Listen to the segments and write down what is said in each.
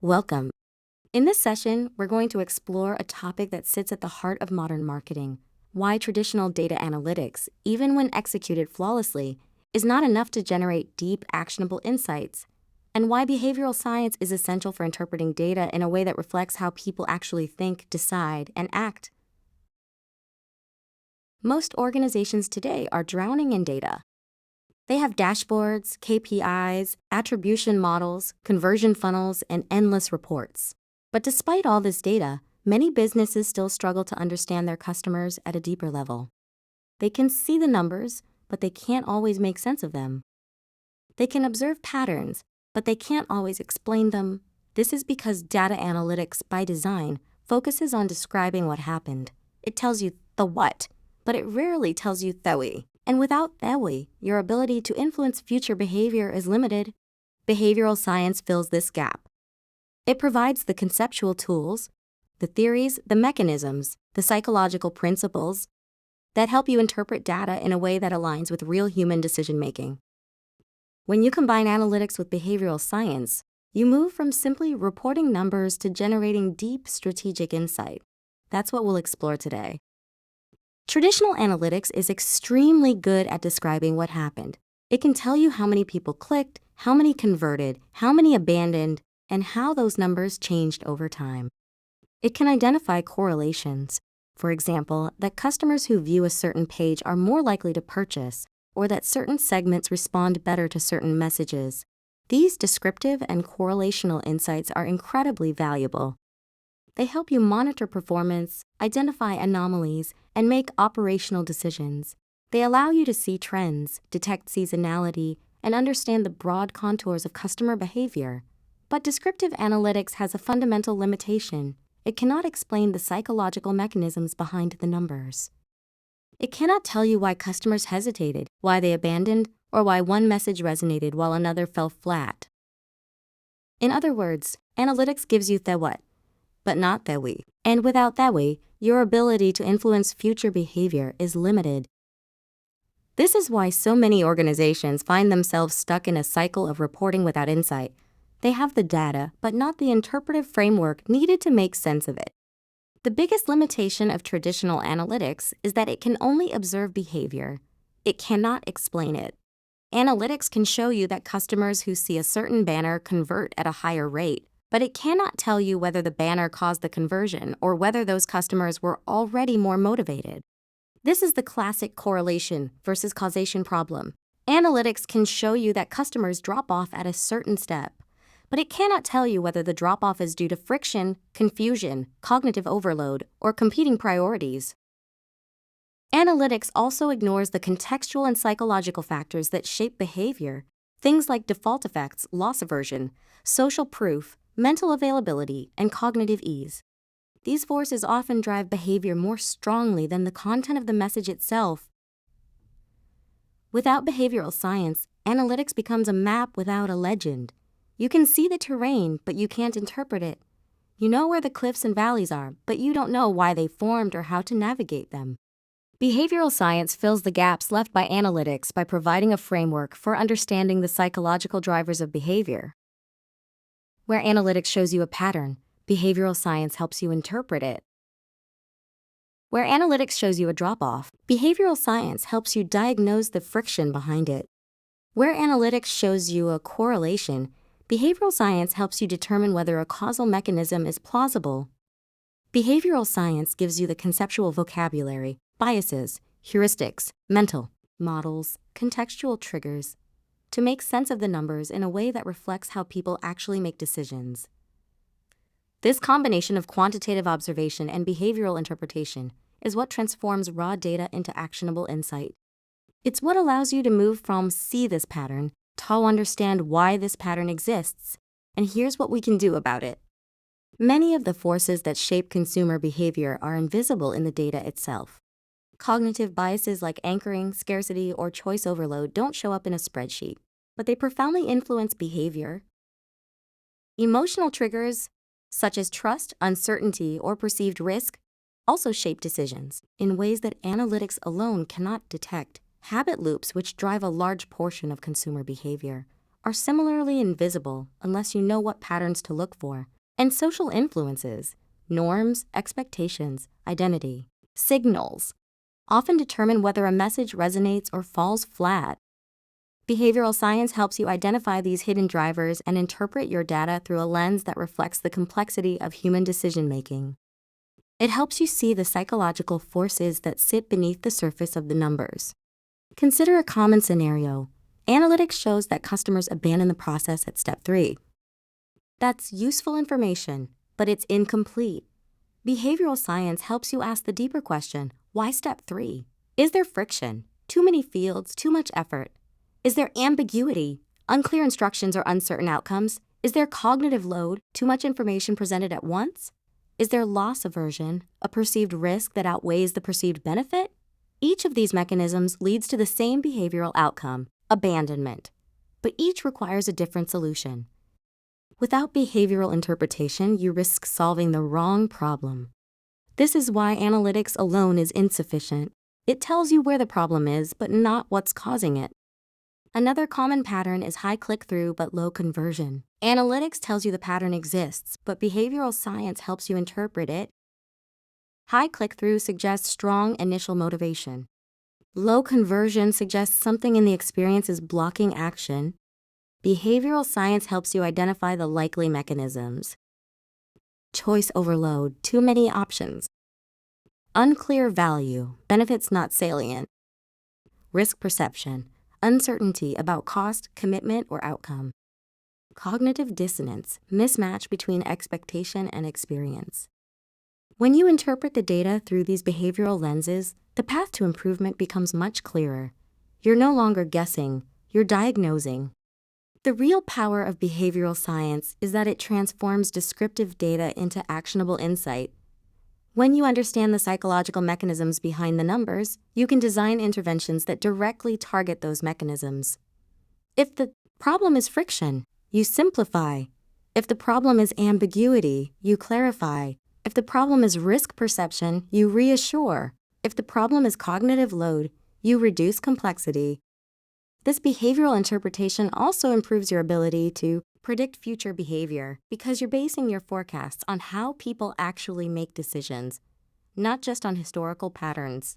Welcome. In this session, we're going to explore a topic that sits at the heart of modern marketing: why traditional data analytics, even when executed flawlessly, is not enough to generate deep, actionable insights, and why behavioral science is essential for interpreting data in a way that reflects how people actually think, decide, and act. Most organizations today are drowning in data. They have dashboards, KPIs, attribution models, conversion funnels, and endless reports. But despite all this data, many businesses still struggle to understand their customers at a deeper level. They can see the numbers, but they can't always make sense of them. They can observe patterns, but they can't always explain them. This is because data analytics, by design, focuses on describing what happened. It tells you the what, but it rarely tells you the we. And without the we, your ability to influence future behavior is limited. Behavioral science fills this gap. It provides the conceptual tools, the theories, the mechanisms, the psychological principles that help you interpret data in a way that aligns with real human decision-making. When you combine analytics with behavioral science, you move from simply reporting numbers to generating deep strategic insight. That's what we'll explore today. Traditional analytics is extremely good at describing what happened. It can tell you how many people clicked, how many converted, how many abandoned, and how those numbers changed over time. It can identify correlations. For example, that customers who view a certain page are more likely to purchase, or that certain segments respond better to certain messages. These descriptive and correlational insights are incredibly valuable. They help you monitor performance, identify anomalies, and make operational decisions. They allow you to see trends, detect seasonality, and understand the broad contours of customer behavior. But descriptive analytics has a fundamental limitation. It cannot explain the psychological mechanisms behind the numbers. It cannot tell you why customers hesitated, why they abandoned, or why one message resonated while another fell flat. In other words, analytics gives you the what, but not the we. And without the we, your ability to influence future behavior is limited. This is why so many organizations find themselves stuck in a cycle of reporting without insight. They have the data, but not the interpretive framework needed to make sense of it. The biggest limitation of traditional analytics is that it can only observe behavior. It cannot explain it. Analytics can show you that customers who see a certain banner convert at a higher rate, but it cannot tell you whether the banner caused the conversion or whether those customers were already more motivated. This is the classic correlation versus causation problem. Analytics can show you that customers drop off at a certain step, but it cannot tell you whether the drop-off is due to friction, confusion, cognitive overload, or competing priorities. Analytics also ignores the contextual and psychological factors that shape behavior, things like default effects, loss aversion, social proof, mental availability, and cognitive ease. These forces often drive behavior more strongly than the content of the message itself. Without behavioral science, analytics becomes a map without a legend. You can see the terrain, but you can't interpret it. You know where the cliffs and valleys are, but you don't know why they formed or how to navigate them. Behavioral science fills the gaps left by analytics by providing a framework for understanding the psychological drivers of behavior. Where analytics shows you a pattern, behavioral science helps you interpret it. Where analytics shows you a drop-off, behavioral science helps you diagnose the friction behind it. Where analytics shows you a correlation, behavioral science helps you determine whether a causal mechanism is plausible. Behavioral science gives you the conceptual vocabulary, biases, heuristics, mental models, contextual triggers, to make sense of the numbers in a way that reflects how people actually make decisions. This combination of quantitative observation and behavioral interpretation is what transforms raw data into actionable insight. It's what allows you to move from see this pattern to understand why this pattern exists, and here's what we can do about it. Many of the forces that shape consumer behavior are invisible in the data itself. Cognitive biases like anchoring, scarcity, or choice overload don't show up in a spreadsheet, but they profoundly influence behavior. Emotional triggers, such as trust, uncertainty, or perceived risk, also shape decisions in ways that analytics alone cannot detect. Habit loops, which drive a large portion of consumer behavior, are similarly invisible unless you know what patterns to look for. And social influences, norms, expectations, identity, signals, often determine whether a message resonates or falls flat. Behavioral science helps you identify these hidden drivers and interpret your data through a lens that reflects the complexity of human decision-making. It helps you see the psychological forces that sit beneath the surface of the numbers. Consider a common scenario. Analytics shows that customers abandon the process at step 3. That's useful information, but it's incomplete. Behavioral science helps you ask the deeper question, why step 3? Is there friction? Too many fields? Too much effort? Is there ambiguity? Unclear instructions or uncertain outcomes? Is there cognitive load? Too much information presented at once? Is there loss aversion, a perceived risk that outweighs the perceived benefit? Each of these mechanisms leads to the same behavioral outcome, abandonment, but each requires a different solution. Without behavioral interpretation, you risk solving the wrong problem. This is why analytics alone is insufficient. It tells you where the problem is, but not what's causing it. Another common pattern is high click-through but low conversion. Analytics tells you the pattern exists, but behavioral science helps you interpret it. High click-through suggests strong initial motivation. Low conversion suggests something in the experience is blocking action. Behavioral science helps you identify the likely mechanisms. Choice overload, too many options. Unclear value, benefits not salient. Risk perception, uncertainty about cost, commitment, or outcome. Cognitive dissonance, mismatch between expectation and experience. When you interpret the data through these behavioral lenses, the path to improvement becomes much clearer. You're no longer guessing, you're diagnosing. The real power of behavioral science is that it transforms descriptive data into actionable insight. When you understand the psychological mechanisms behind the numbers, you can design interventions that directly target those mechanisms. If the problem is friction, you simplify. If the problem is ambiguity, you clarify. If the problem is risk perception, you reassure. If the problem is cognitive load, you reduce complexity. This behavioral interpretation also improves your ability to predict future behavior because you're basing your forecasts on how people actually make decisions, not just on historical patterns.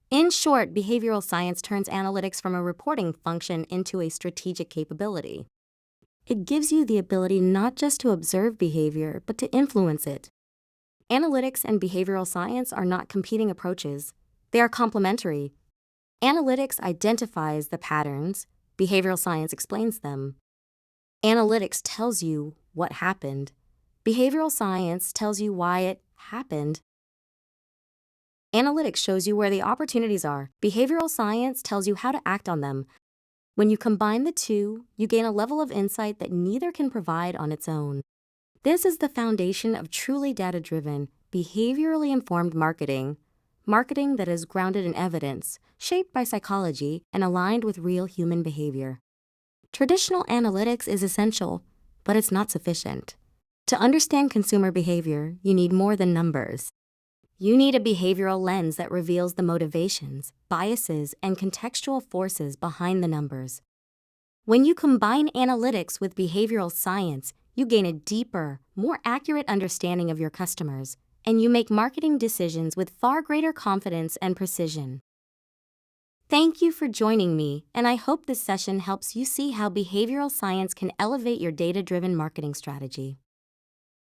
In short, behavioral science turns analytics from a reporting function into a strategic capability. It gives you the ability not just to observe behavior, but to influence it. Analytics and behavioral science are not competing approaches. They are complementary. Analytics identifies the patterns, behavioral science explains them. Analytics tells you what happened. Behavioral science tells you why it happened. Analytics shows you where the opportunities are. Behavioral science tells you how to act on them. When you combine the two, you gain a level of insight that neither can provide on its own. This is the foundation of truly data-driven, behaviorally informed marketing. Marketing that is grounded in evidence, shaped by psychology, and aligned with real human behavior. Traditional analytics is essential, but it's not sufficient. To understand consumer behavior, you need more than numbers. You need a behavioral lens that reveals the motivations, biases, and contextual forces behind the numbers. When you combine analytics with behavioral science, you gain a deeper, more accurate understanding of your customers, and you make marketing decisions with far greater confidence and precision. Thank you for joining me, and I hope this session helps you see how behavioral science can elevate your data-driven marketing strategy.